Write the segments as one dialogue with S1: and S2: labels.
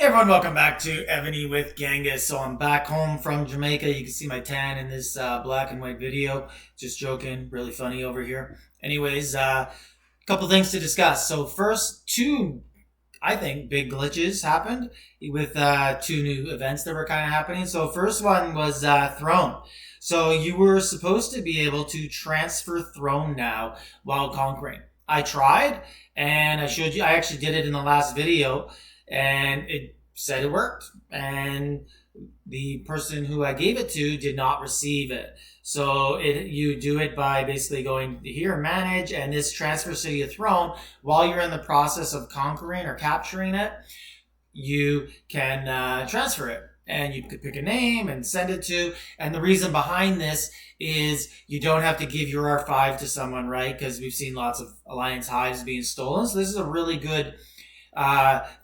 S1: Hey everyone, welcome back to Evony with Genghis. So I'm back home from Jamaica. You can see my tan in this black and white video. Just joking, really funny over here. Anyways, a couple things to discuss. So first, two, I think, big glitches happened with two new events that were kind of happening. So first one was Throne. So you were supposed to be able to transfer Throne now while conquering. I tried, and I showed you. I actually did it in the last video, and it said it worked. And the person who I gave it to did not receive it. So you do it by basically going here, manage, and this transfer city of throne. While you're in the process of conquering or capturing it, you can transfer it. And you could pick a name and send it to. And the reason behind this is you don't have to give your R5 to someone, right? Because we've seen lots of Alliance hives being stolen. So this is a really good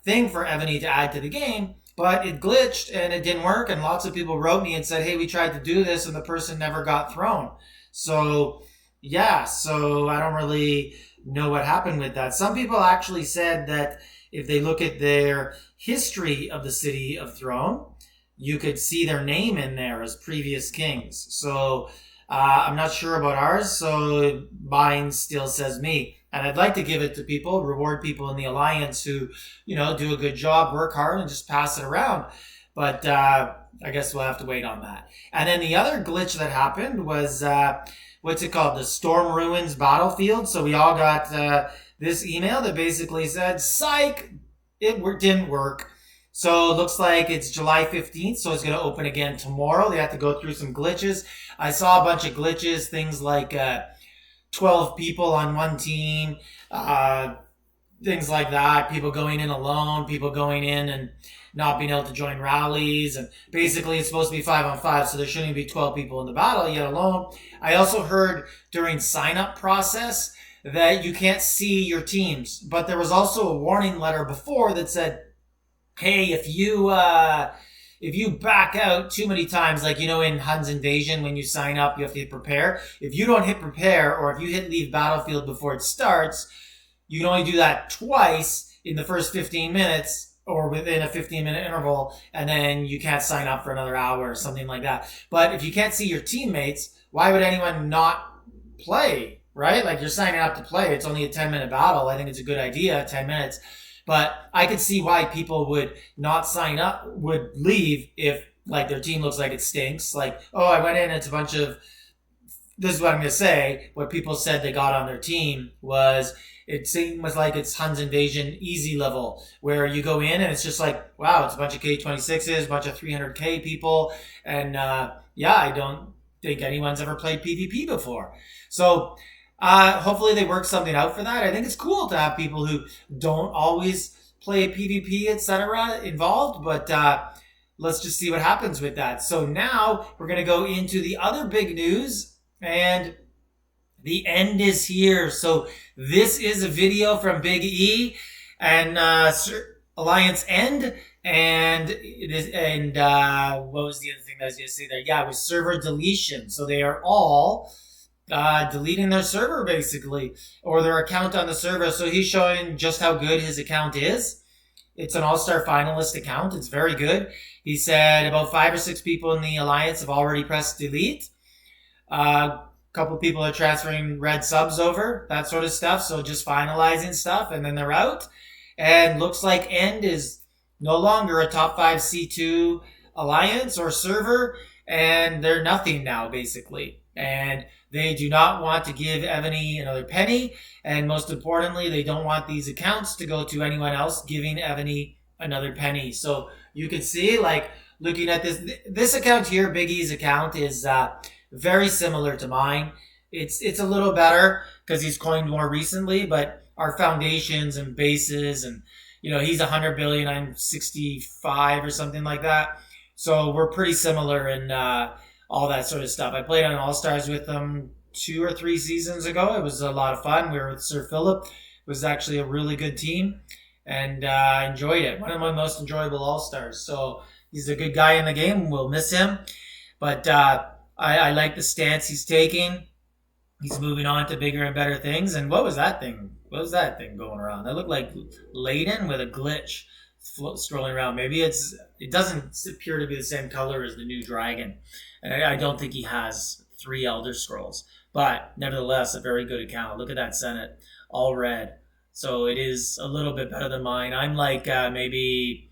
S1: thing for Evony to add to the game, but it glitched and it didn't work. And lots of people wrote me and said, hey, we tried to do this and the person never got thrown. So yeah, so I don't really know what happened with that. Some people actually said that if they look at their history of the City of Throne, you could see their name in there as previous kings. So I'm not sure about ours, so mine still says me. And I'd like to give it to people, reward people in the Alliance who, do a good job, work hard, and just pass it around. But I guess we'll have to wait on that. And then the other glitch that happened was, what's it called? The Storm Ruins Battlefield. So we all got this email that basically said, psych, it didn't work. So it looks like it's July 15th, so it's going to open again tomorrow. They have to go through some glitches. I saw a bunch of glitches, things like 12 people on one team, things like that. People going in alone, people going in and not being able to join rallies. And basically it's supposed to be 5-on-5, so there shouldn't be 12 people in the battle, yet alone. I also heard during sign-up process that you can't see your teams. But there was also a warning letter before that said, hey, if you back out too many times, like, in Hun's Invasion, when you sign up, you have to hit prepare. If you don't hit prepare, or if you hit leave battlefield before it starts, you can only do that twice in the first 15 minutes or within a 15-minute interval, and then you can't sign up for another hour or something like that. But if you can't see your teammates, why would anyone not play, right? Like, you're signing up to play. It's only a 10-minute battle. I think it's a good idea, 10 minutes. But I could see why people would not sign up, would leave if, like, their team looks like it stinks. Like, oh, I went in, it's a bunch of, this is what I'm going to say, what people said they got on their team was, it seemed like it's Hun's Invasion easy level, where you go in and it's just like, wow, it's a bunch of K26s, a bunch of 300K people. And I don't think anyone's ever played PvP before. So hopefully they work something out for that. I think it's cool to have people who don't always play PvP, etc. involved, but let's just see what happens with that. So now we're going to go into the other big news, and the end is here. So this is a video from Big E and Alliance End, and what was the other thing that I was going to say there? Yeah, it was server deletion. So they are all deleting their server, basically, or their account on the server. So he's showing just how good his account is. It's an all-star finalist account. It's very good. He said about 5 or 6 people in the Alliance have already pressed delete. A couple people are transferring red subs over, that sort of stuff. So just finalizing stuff, and then they're out. And looks like End is no longer a top 5 C2 Alliance or server, and they're nothing now, basically. And they do not want to give Evony another penny. And most importantly, they don't want these accounts to go to anyone else giving Evony another penny. So you can see, like, looking at this account here, Big E's account is very similar to mine. It's a little better because he's coined more recently, but our foundations and bases and, he's 100 billion, I'm 65 or something like that. So we're pretty similar in all that sort of stuff. I played on All-Stars with them 2 or 3 seasons ago. It was a lot of fun. We were with Sir Philip. It was actually a really good team, and I enjoyed it. One of my most enjoyable All-Stars. So he's a good guy in the game. We'll miss him. But I like the stance he's taking. He's moving on to bigger and better things. And what was that thing? What was that thing going around? That looked like Layden with a glitch. scrolling around. Maybe it doesn't appear to be the same color as the new dragon. And I don't think he has 3 Elder Scrolls. But nevertheless, a very good account. Look at that Senate, all red. So it is a little bit better than mine. I'm like maybe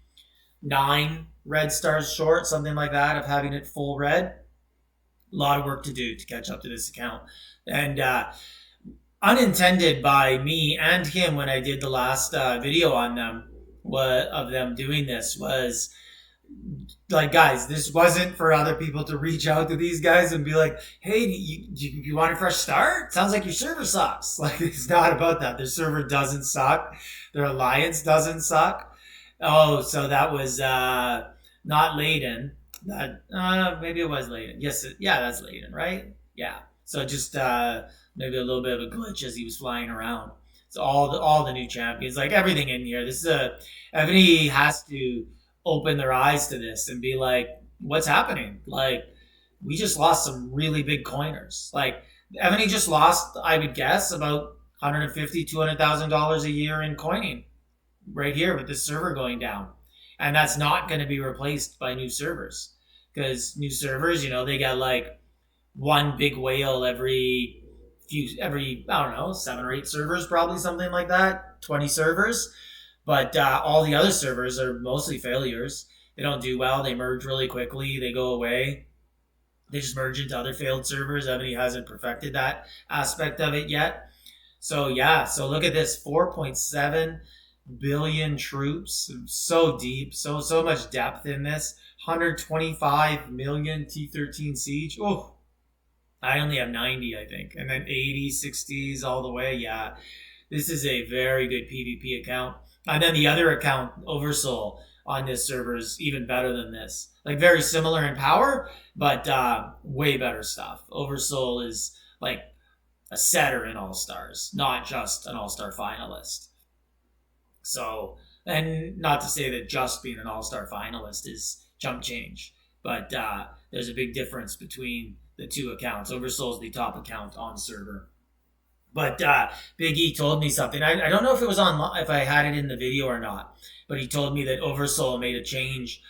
S1: 9 red stars short, something like that, of having it full red. A lot of work to do to catch up to this account. And unintended by me and him when I did the last video on them, of them doing this, was like, guys, this wasn't for other people to reach out to these guys and be like, hey, you want a fresh start? Sounds like your server sucks. Like, it's not about that. Their server doesn't suck. Their alliance doesn't suck. Oh, so that was not Layden. That maybe it was Layden. Yes, yeah, that's Layden, right? Yeah. So just maybe a little bit of a glitch as he was flying around. So all the new champions, like everything in here. This is everybody has to open their eyes to this and be like, what's happening? Like, we just lost some really big coiners. Like, Evony just lost, I would guess, about $150,000, $200,000 a year in coining right here with this server going down. And that's not going to be replaced by new servers, because new servers, they get like one big whale every I don't know, 7 or 8 servers, probably something like that, 20 servers. But all the other servers are mostly failures. They don't do well. They merge really quickly. They go away. They just merge into other failed servers. Ebony hasn't perfected that aspect of it yet. So yeah, so look at this, 4.7 billion troops. So deep, so much depth in this. 125 million T13 siege. Oh, I only have 90, I think. And then 80, 60s all the way. Yeah, this is a very good PvP account. And then the other account, Oversoul, on this server is even better than this. Like, very similar in power, but way better stuff. Oversoul is like a setter in All-Stars, not just an All-Star finalist. So, and not to say that just being an All-Star finalist is jump change, but there's a big difference between the two accounts. Oversoul is the top account on the server. But Big E told me something. I don't know if it was if I had it in the video or not, but he told me that Oversoul made a change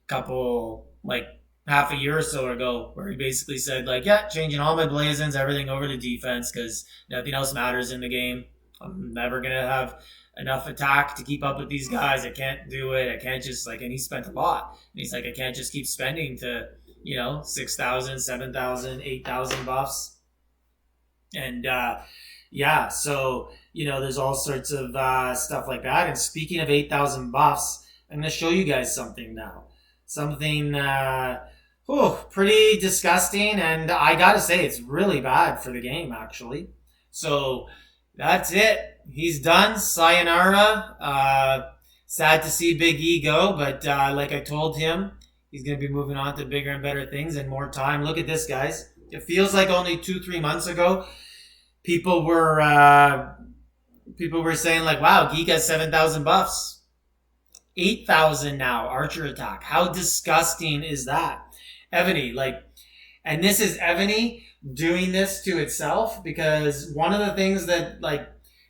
S1: half a year or so ago, where he basically said, like, yeah, changing all my blazons, everything over to defense, because nothing else matters in the game. I'm never going to have enough attack to keep up with these guys. I can't do it. I can't just, and he spent a lot. And he's like, I can't just keep spending to, 6,000, 7,000, 8,000 buffs. And, yeah, so, there's all sorts of stuff like that. And speaking of 8,000 buffs, I'm going to show you guys something now. Something pretty disgusting. And I got to say, it's really bad for the game, actually. So that's it. He's done. Sayonara. Sad to see Big E go. But like I told him, he's going to be moving on to bigger and better things and more time. Look at this, guys. It feels like only 2-3 months ago, people were saying, like, wow, Geek has 7,000 buffs. 8,000 now, archer attack. How disgusting is that? Evony, and this is Evony doing this to itself, because one of the things that,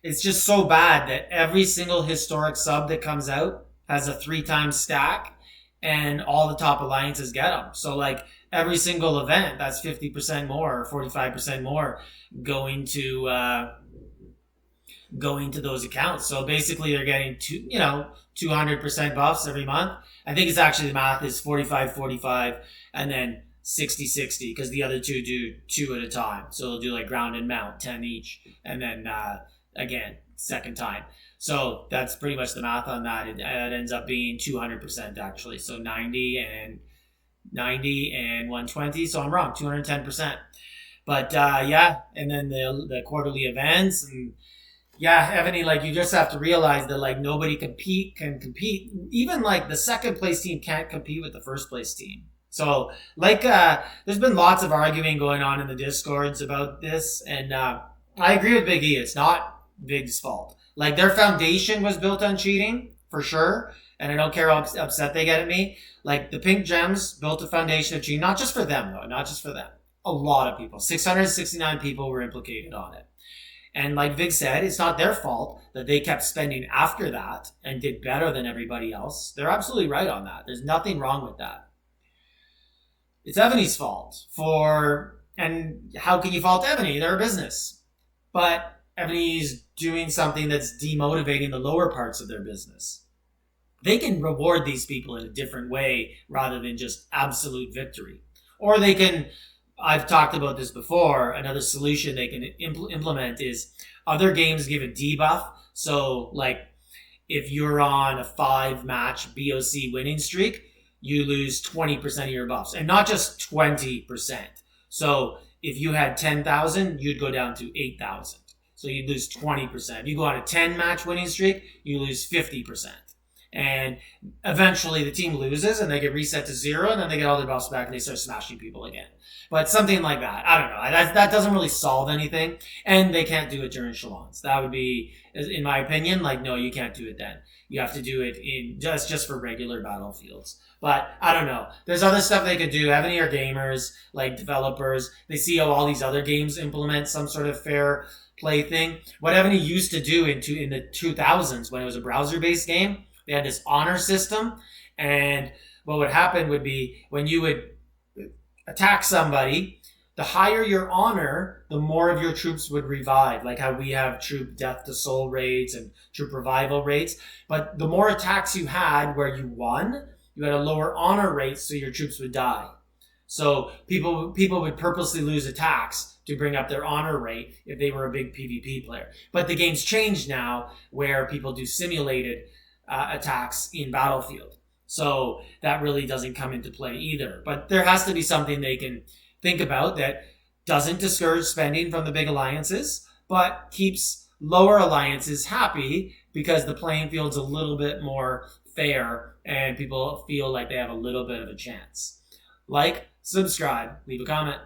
S1: it's just so bad that every single historic sub that comes out has a 3-time stack, and all the top alliances get them. So, every single event, that's 50% more or 45% more going to those accounts. So basically they're getting 200% buffs every month. I think it's actually, the math is 45-45 and then 60-60, because the other two do 2 at a time. So they'll do ground and mount, 10 each, and then again, second time. So that's pretty much the math on that. It ends up being 200% actually. So 90 and 120. So I'm wrong, 210%. But yeah, and then the quarterly events, and yeah, Evony, you just have to realize that nobody can compete. Even the second place team can't compete with the first place team. So there's been lots of arguing going on in the Discords about this, and I agree with Big E. It's not Big's fault. Their foundation was built on cheating for sure, and I don't care how upset they get at me. The Pink Gems built a foundation of cheating, not just for them though, not just for them. A lot of people, 669 people were implicated on it. And like Vig said, it's not their fault that they kept spending after that and did better than everybody else. They're absolutely right on that. There's nothing wrong with that. It's Evonys' fault and how can you fault Evony? They're a business. But Evony's doing something that's demotivating the lower parts of their business. They can reward these people in a different way rather than just absolute victory. Or they can, I've talked about this before, another solution they can implement is other games give a debuff. So like if you're on a 5-match BOC winning streak, you lose 20% of your buffs. And not just 20%. So if you had 10,000, you'd go down to 8,000. So you'd lose 20%. If you go on a 10-match winning streak, you lose 50%. And eventually the team loses and they get reset to 0 and then they get all their buffs back and they start smashing people again. But something like that. I don't know. That doesn't really solve anything. And they can't do it during echelons. That would be, in my opinion, like, no, you can't do it then. You have to do it in just for regular battlefields. But I don't know. There's other stuff they could do. Evony are gamers, like developers. They see how all these other games implement some sort of fair play thing. What Evony used to do in the 2000s when it was a browser-based game, they had this honor system. And what would happen would be when you would attack somebody, the higher your honor, the more of your troops would revive. Like how we have troop death to soul rates and troop revival rates. But the more attacks you had where you won, you had a lower honor rate, so your troops would die. So people would purposely lose attacks to bring up their honor rate if they were a big PvP player. But the game's changed now where people do simulated attacks in Battlefield. So that really doesn't come into play either. But there has to be something they can think about that doesn't discourage spending from the big alliances, but keeps lower alliances happy because the playing field's a little bit more fair and people feel like they have a little bit of a chance. Like, subscribe, leave a comment.